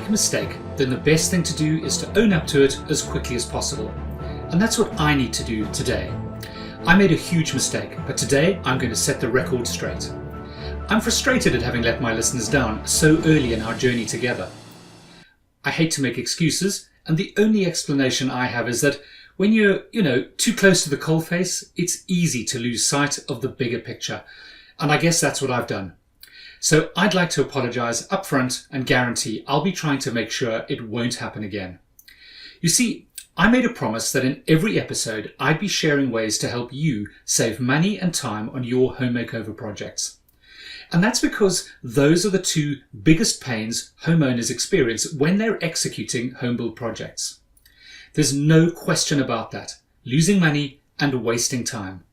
make a mistake, then the best thing to do is to own up to it as quickly as possible. And that's what I need to do today. I made a huge mistake, but today I'm going to set the record straight. I'm frustrated at having let my listeners down so early in our journey together. I hate to make excuses, and the only explanation I have is that when you're, too close to the coalface, it's easy to lose sight of the bigger picture. And I guess that's what I've done. So I'd like to apologize upfront and guarantee I'll be trying to make sure it won't happen again. You see, I made a promise that in every episode I'd be sharing ways to help you save money and time on your home makeover projects. And that's because those are the two biggest pains homeowners experience when they're executing home build projects. There's no question about that, losing money and wasting time.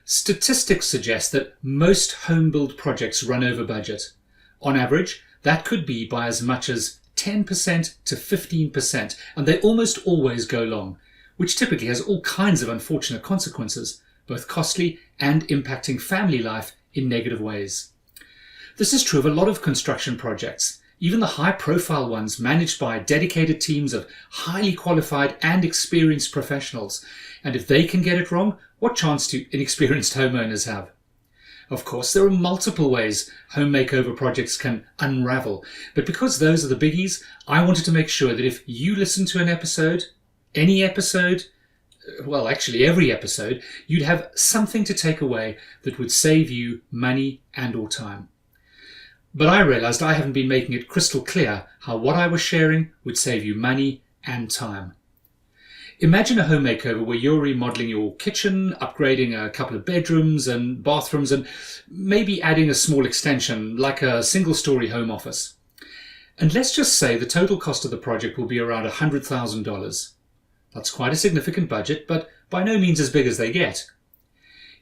Statistics suggest that most home build projects run over budget. On average, that could be by as much as 10% to 15%, and they almost always go long, which typically has all kinds of unfortunate consequences, both costly and impacting family life in negative ways. This is true of a lot of construction projects, even the high-profile ones managed by dedicated teams of highly qualified and experienced professionals. And if they can get it wrong, what chance do inexperienced homeowners have? Of course, there are multiple ways home makeover projects can unravel, but because those are the biggies, I wanted to make sure that if you listen to an episode, any episode, well, actually every episode, you'd have something to take away that would save you money and or time. But I realized I haven't been making it crystal clear how what I was sharing would save you money and time. Imagine a home makeover where you're remodeling your kitchen, upgrading a couple of bedrooms and bathrooms, and maybe adding a small extension like a single-story home office. And let's just say the total cost of the project will be around $100,000. That's quite a significant budget, but by no means as big as they get.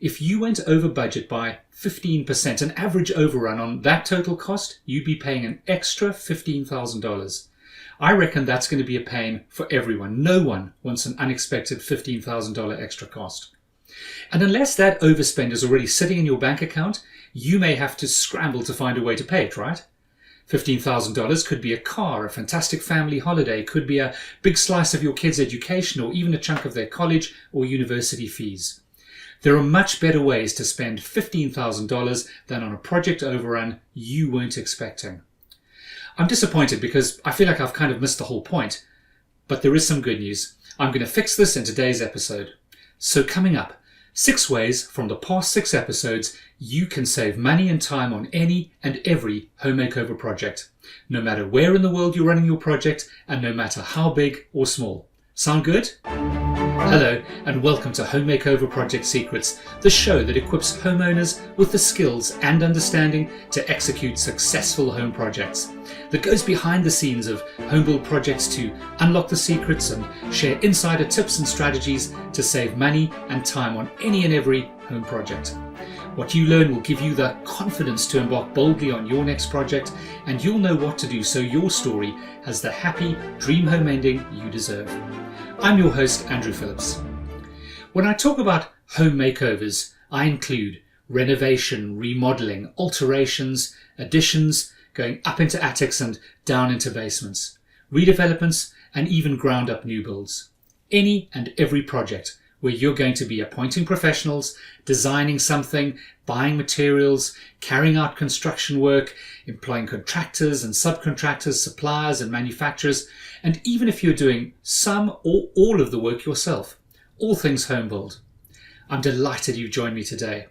If you went over budget by 15%, an average overrun on that total cost, you'd be paying an extra $15,000. I reckon that's going to be a pain for everyone. No one wants an unexpected $15,000 extra cost. And unless that overspend is already sitting in your bank account, you may have to scramble to find a way to pay it, right? $15,000 could be a car, a fantastic family holiday, could be a big slice of your kids' education, or even a chunk of their college or university fees. There are much better ways to spend $15,000 than on a project overrun you weren't expecting. I'm disappointed because I feel like I've kind of missed the whole point. But there is some good news. I'm going to fix this in today's episode. So coming up, 6 ways from the past 6 episodes you can save money and time on any and every home makeover project, no matter where in the world you're running your project and no matter how big or small. Sound good? Hello and welcome to Home Makeover Project Secrets, the show that equips homeowners with the skills and understanding to execute successful home projects, that goes behind the scenes of home build projects to unlock the secrets and share insider tips and strategies to save money and time on any and every home project. What you learn will give you the confidence to embark boldly on your next project, and you'll know what to do so your story has the happy dream home ending you deserve. I'm your host, Andrew Phillips. When I talk about home makeovers, I include renovation, remodeling, alterations, additions, going up into attics and down into basements, redevelopments, and even ground up new builds. Any and every project where you're going to be appointing professionals, designing something, buying materials, carrying out construction work, employing contractors and subcontractors, suppliers and manufacturers, and even if you're doing some or all of the work yourself, all things home build. I'm delighted you've joined me today.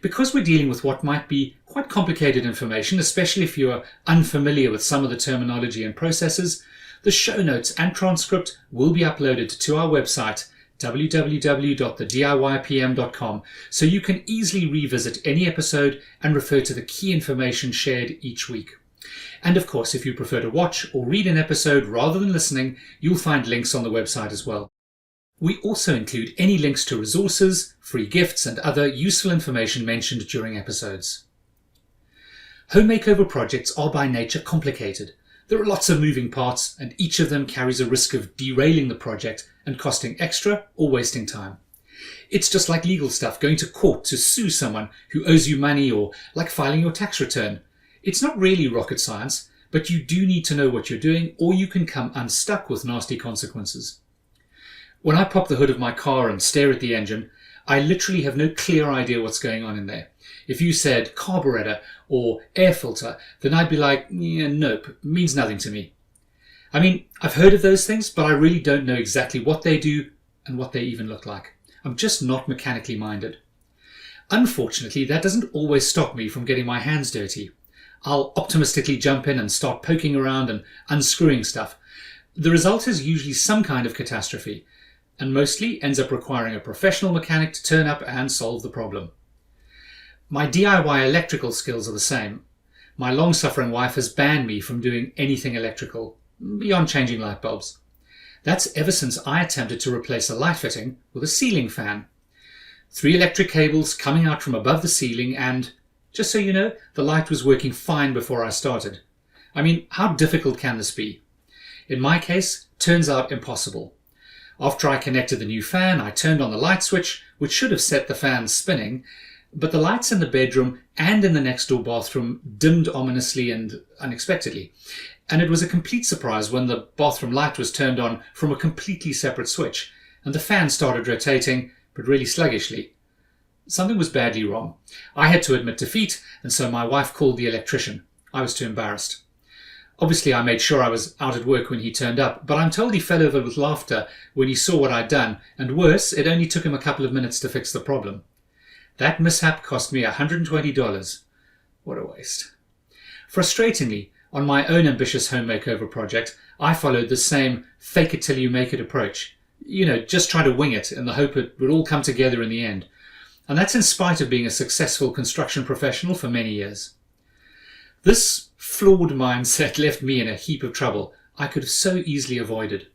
Because we're dealing with what might be quite complicated information, especially if you're unfamiliar with some of the terminology and processes, the show notes and transcript will be uploaded to our website, www.thediypm.com, so you can easily revisit any episode and refer to the key information shared each week. And of course, if you prefer to watch or read an episode rather than listening, you'll find links on the website as well. We also include any links to resources, free gifts, and other useful information mentioned during episodes. Home makeover projects are by nature complicated. There are lots of moving parts, and each of them carries a risk of derailing the project and costing extra or wasting time. It's just like legal stuff, going to court to sue someone who owes you money, or like filing your tax return. It's not really rocket science, but you do need to know what you're doing, or you can come unstuck with nasty consequences. When I pop the hood of my car and stare at the engine, I literally have no clear idea what's going on in there. If you said carburetor or air filter, then I'd be like, yeah, nope, means nothing to me. I mean, I've heard of those things, but I really don't know exactly what they do and what they even look like. I'm just not mechanically minded. Unfortunately, that doesn't always stop me from getting my hands dirty. I'll optimistically jump in and start poking around and unscrewing stuff. The result is usually some kind of catastrophe, and mostly ends up requiring a professional mechanic to turn up and solve the problem. My DIY electrical skills are the same. My long-suffering wife has banned me from doing anything electrical, beyond changing light bulbs. That's ever since I attempted to replace a light fitting with a ceiling fan. 3 electric cables coming out from above the ceiling, and, just so you know, the light was working fine before I started. I mean, how difficult can this be? In my case, turns out impossible. After I connected the new fan, I turned on the light switch, which should have set the fan spinning, but the lights in the bedroom and in the next door bathroom dimmed ominously and unexpectedly. And it was a complete surprise when the bathroom light was turned on from a completely separate switch, and the fan started rotating, but really sluggishly. Something was badly wrong. I had to admit defeat, and so my wife called the electrician. I was too embarrassed. Obviously, I made sure I was out at work when he turned up, but I'm told he fell over with laughter when he saw what I'd done, and worse, it only took him a couple of minutes to fix the problem. That mishap cost me $120. What a waste. Frustratingly, on my own ambitious home makeover project, I followed the same fake it till you make it approach. You know, just try to wing it in the hope it would all come together in the end. And that's in spite of being a successful construction professional for many years. This flawed mindset left me in a heap of trouble I could have so easily avoided.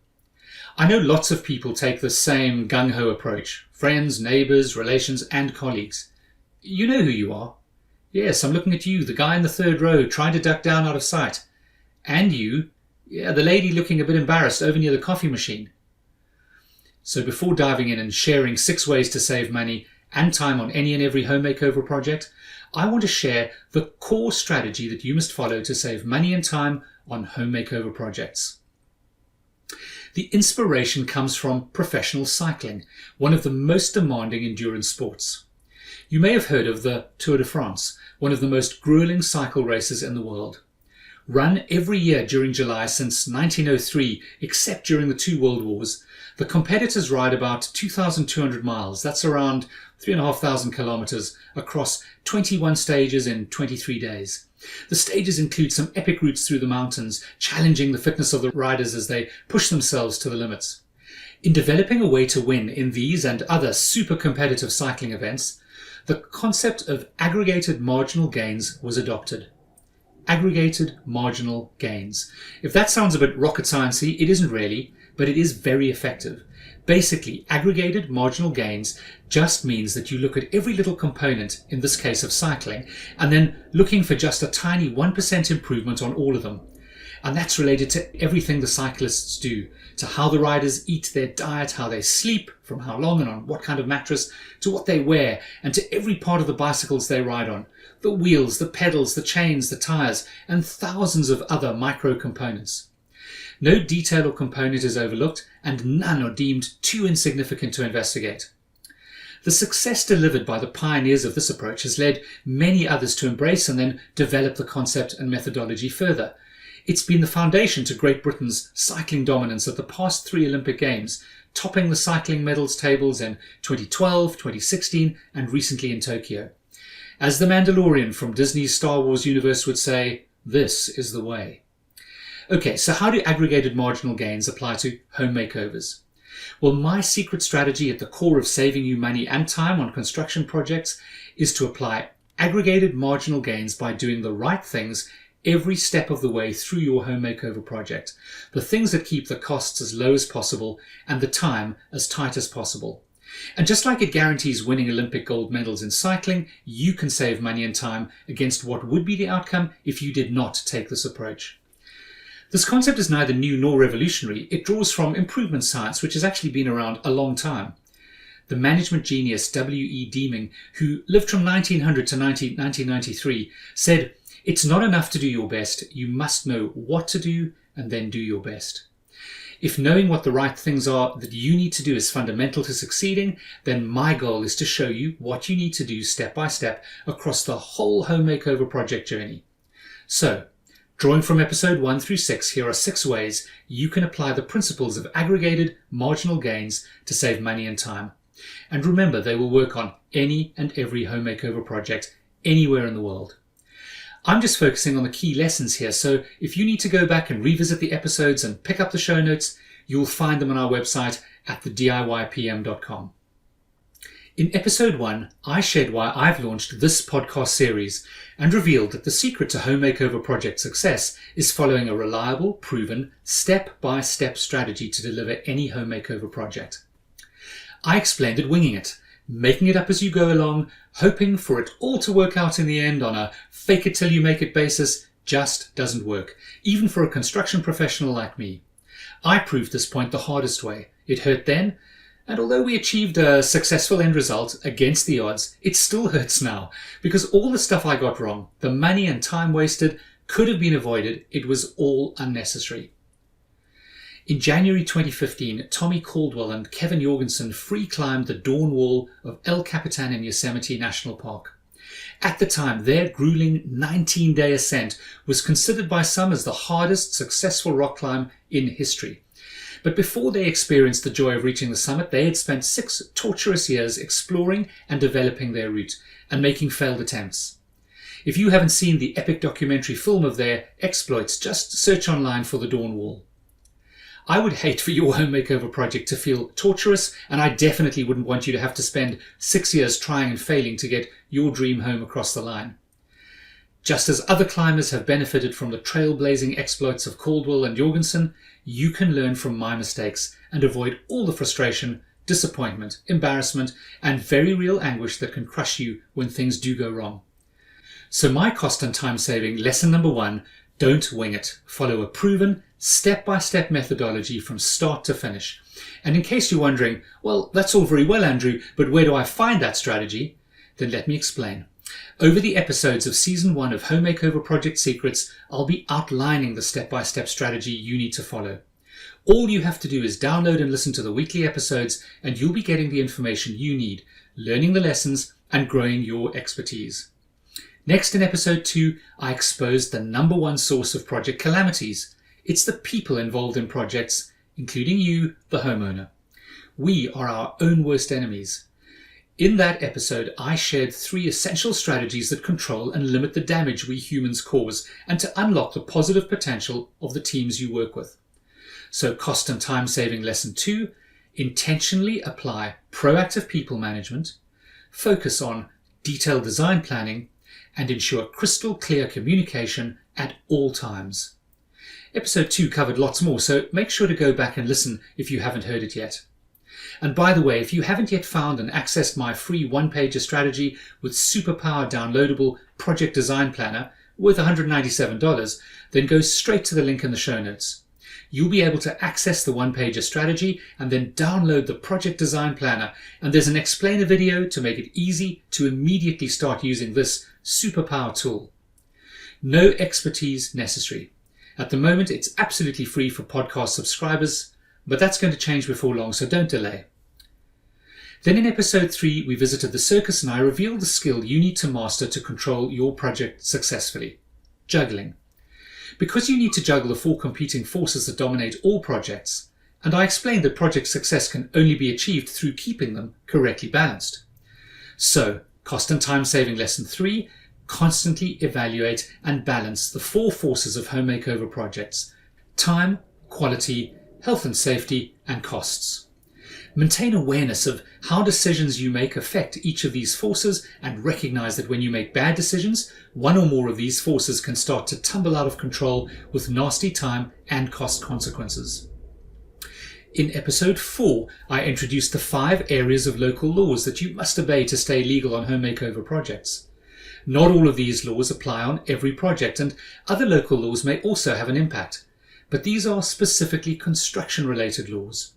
I know lots of people take the same gung-ho approach. Friends, neighbours, relations and colleagues. You know who you are. Yes, I'm looking at you, the guy in the 3rd row trying to duck down out of sight. And you, yeah, the lady looking a bit embarrassed over near the coffee machine. So before diving in and sharing 6 ways to save money and time on any and every home makeover project, I want to share the core strategy that you must follow to save money and time on home makeover projects. The inspiration comes from professional cycling, one of the most demanding endurance sports. You may have heard of the Tour de France, one of the most grueling cycle races in the world. Run every year during July since 1903, except during the 2 World Wars, the competitors ride about 2,200 miles, that's around 3,500 kilometers, across 21 stages in 23 days. The stages include some epic routes through the mountains, challenging the fitness of the riders as they push themselves to the limits. In developing a way to win in these and other super competitive cycling events, the concept of aggregated marginal gains was adopted. Aggregated marginal gains. If that sounds a bit rocket sciencey, it isn't really, but it is very effective. Basically, aggregated marginal gains just means that you look at every little component, in this case of cycling, and then looking for just a tiny 1% improvement on all of them. And that's related to everything the cyclists do, to how the riders eat, their diet, how they sleep, from how long and on what kind of mattress, to what they wear, and to every part of the bicycles they ride on, the wheels, the pedals, the chains, the tires, and thousands of other micro components. No detail or component is overlooked, and none are deemed too insignificant to investigate. The success delivered by the pioneers of this approach has led many others to embrace and then develop the concept and methodology further. It's been the foundation to Great Britain's cycling dominance at the past 3 Olympic Games, topping the cycling medals tables in 2012, 2016, and recently in Tokyo. As the Mandalorian from Disney's Star Wars universe would say, this is the way. Okay, so how do aggregated marginal gains apply to home makeovers? Well, my secret strategy at the core of saving you money and time on construction projects is to apply aggregated marginal gains by doing the right things every step of the way through your home makeover project. The things that keep the costs as low as possible and the time as tight as possible. And just like it guarantees winning Olympic gold medals in cycling, you can save money and time against what would be the outcome if you did not take this approach. This concept is neither new nor revolutionary. It draws from improvement science, which has actually been around a long time. The management genius W.E. Deming, who lived from 1900 to 1993, said, It's not enough to do your best. You must know what to do and then do your best. If knowing what the right things are that you need to do is fundamental to succeeding, then my goal is to show you what you need to do step by step across the whole home makeover project journey. So, drawing from episode 1 through 6, here are 6 ways you can apply the principles of aggregated marginal gains to save money and time. And remember, they will work on any and every home makeover project anywhere in the world. I'm just focusing on the key lessons here, so if you need to go back and revisit the episodes and pick up the show notes, you'll find them on our website at thediypm.com. In episode 1, I shared why I've launched this podcast series and revealed that the secret to home makeover project success is following a reliable, proven, step-by-step strategy to deliver any home makeover project. I explained that winging it, making it up as you go along, hoping for it all to work out in the end on a fake it till you make it basis just doesn't work, even for a construction professional like me. I proved this point the hardest way. It hurt then, and although we achieved a successful end result against the odds, it still hurts now, because all the stuff I got wrong, the money and time wasted, could have been avoided. It was all unnecessary. In January 2015, Tommy Caldwell and Kevin Jorgensen free-climbed the Dawn Wall of El Capitan in Yosemite National Park. At the time, their grueling 19-day ascent was considered by some as the hardest successful rock climb in history. But before they experienced the joy of reaching the summit, they had spent 6 torturous years exploring and developing their route and making failed attempts. If you haven't seen the epic documentary film of their exploits, just search online for the Dawn Wall. I would hate for your home makeover project to feel torturous, and I definitely wouldn't want you to have to spend 6 years trying and failing to get your dream home across the line. Just as other climbers have benefited from the trailblazing exploits of Caldwell and Jorgensen, you can learn from my mistakes and avoid all the frustration, disappointment, embarrassment, and very real anguish that can crush you when things do go wrong. So my cost and time saving lesson number 1, don't wing it. Follow a proven, step-by-step methodology from start to finish. And in case you're wondering, well, that's all very well, Andrew, but where do I find that strategy? Then let me explain. Over the episodes of Season 1 of Home Makeover Project Secrets, I'll be outlining the step-by-step strategy you need to follow. All you have to do is download and listen to the weekly episodes, and you'll be getting the information you need, learning the lessons, and growing your expertise. Next, in episode 2, I exposed the number 1 source of project calamities. It's the people involved in projects, including you, the homeowner. We are our own worst enemies. In that episode, I shared 3 essential strategies that control and limit the damage we humans cause and to unlock the positive potential of the teams you work with. So, cost and time saving lesson 2, intentionally apply proactive people management, focus on detailed design planning, and ensure crystal clear communication at all times. Episode 2 covered lots more, so make sure to go back and listen if you haven't heard it yet. And by the way, if you haven't yet found and accessed my free one-pager strategy with superpowered downloadable project design planner worth $197, then go straight to the link in the show notes. You'll be able to access the one-pager strategy and then download the project design planner, and there's an explainer video to make it easy to immediately start using this superpower tool. No expertise necessary. At the moment, it's absolutely free for podcast subscribers, but that's going to change before long, so don't delay. Then in episode 3, we visited the circus and I revealed the skill you need to master to control your project successfully: juggling. Because you need to juggle the 4 competing forces that dominate all projects, and I explained that project success can only be achieved through keeping them correctly balanced. So, cost and time saving lesson 3, constantly evaluate and balance the 4 forces of home makeover projects: time, quality, health and safety, and costs. Maintain awareness of how decisions you make affect each of these forces, and recognize that when you make bad decisions, one or more of these forces can start to tumble out of control with nasty time and cost consequences. In episode 4, I introduced the 5 areas of local laws that you must obey to stay legal on home makeover projects. Not all of these laws apply on every project, and other local laws may also have an impact, but these are specifically construction-related laws.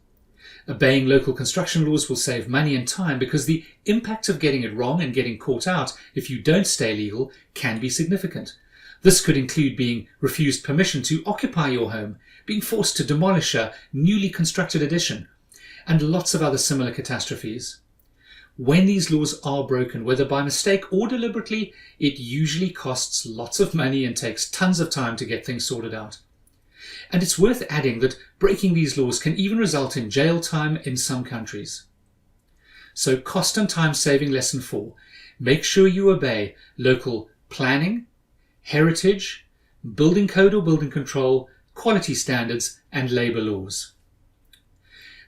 Obeying local construction laws will save money and time because the impact of getting it wrong and getting caught out if you don't stay legal can be significant. This could include being refused permission to occupy your home, being forced to demolish a newly constructed addition, and lots of other similar catastrophes. When these laws are broken, whether by mistake or deliberately, it usually costs lots of money and takes tons of time to get things sorted out. And it's worth adding that breaking these laws can even result in jail time in some countries. So, cost and time saving lesson 4. Make sure you obey local planning, heritage, building code or building control, quality standards, and labour laws.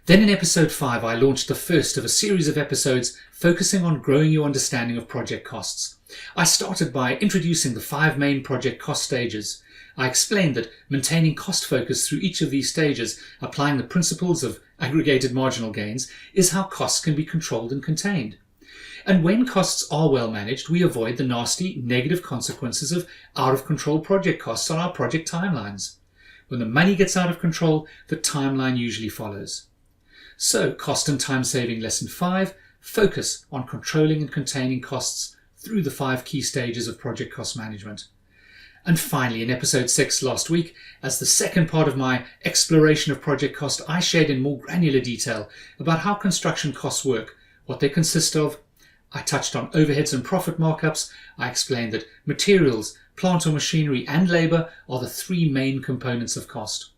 Then in episode 5, I launched the first of a series of episodes focusing on growing your understanding of project costs. I started by introducing the 5 main project cost stages. I explained that maintaining cost focus through each of these stages, applying the principles of aggregated marginal gains, is how costs can be controlled and contained. And when costs are well managed, we avoid the nasty negative consequences of out-of-control project costs on our project timelines. When the money gets out of control, the timeline usually follows. So, cost and time saving lesson 5, focus on controlling and containing costs through the 5 key stages of project cost management. And finally, in episode 6 last week, as the second part of my exploration of project cost, I shared in more granular detail about how construction costs work, what they consist of. I touched on overheads and profit markups. I explained that materials, plant or machinery, and labour are the 3 main components of cost.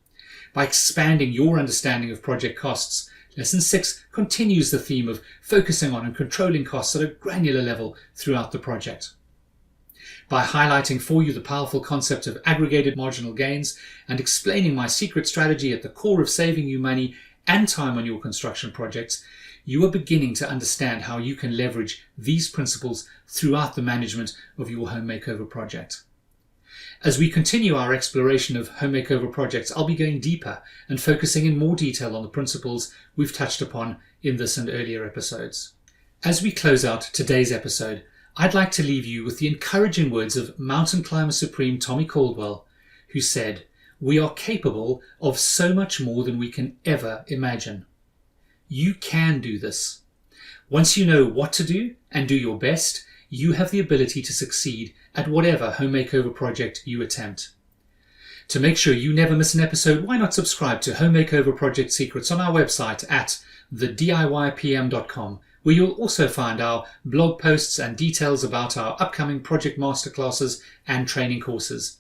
By expanding your understanding of project costs, Lesson 6 continues the theme of focusing on and controlling costs at a granular level throughout the project. By highlighting for you the powerful concept of aggregated marginal gains and explaining my secret strategy at the core of saving you money and time on your construction projects, you are beginning to understand how you can leverage these principles throughout the management of your home makeover project. As we continue our exploration of home makeover projects, I'll be going deeper and focusing in more detail on the principles we've touched upon in this and earlier episodes. As we close out today's episode, I'd like to leave you with the encouraging words of mountain climber supreme Tommy Caldwell, who said, "We are capable of so much more than we can ever imagine." You can do this. Once you know what to do and do your best, you have the ability to succeed at whatever home makeover project you attempt. To make sure you never miss an episode, why not subscribe to Home Makeover Project Secrets on our website at thediypm.com, where you'll also find our blog posts and details about our upcoming project masterclasses and training courses.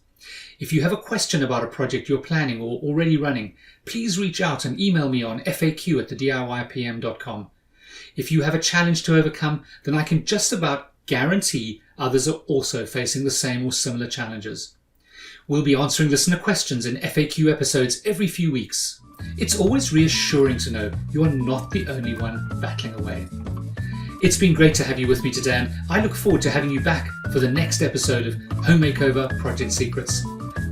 If you have a question about a project you're planning or already running, please reach out and email me on faq@thediypm.com. If you have a challenge to overcome, then I can just about guarantee others are also facing the same or similar challenges. We'll be answering listener questions in FAQ episodes every few weeks. It's always reassuring to know you are not the only one battling away. It's been great to have you with me today, and I look forward to having you back for the next episode of Home Makeover Project Secrets.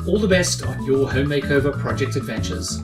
All the best on your home makeover project adventures.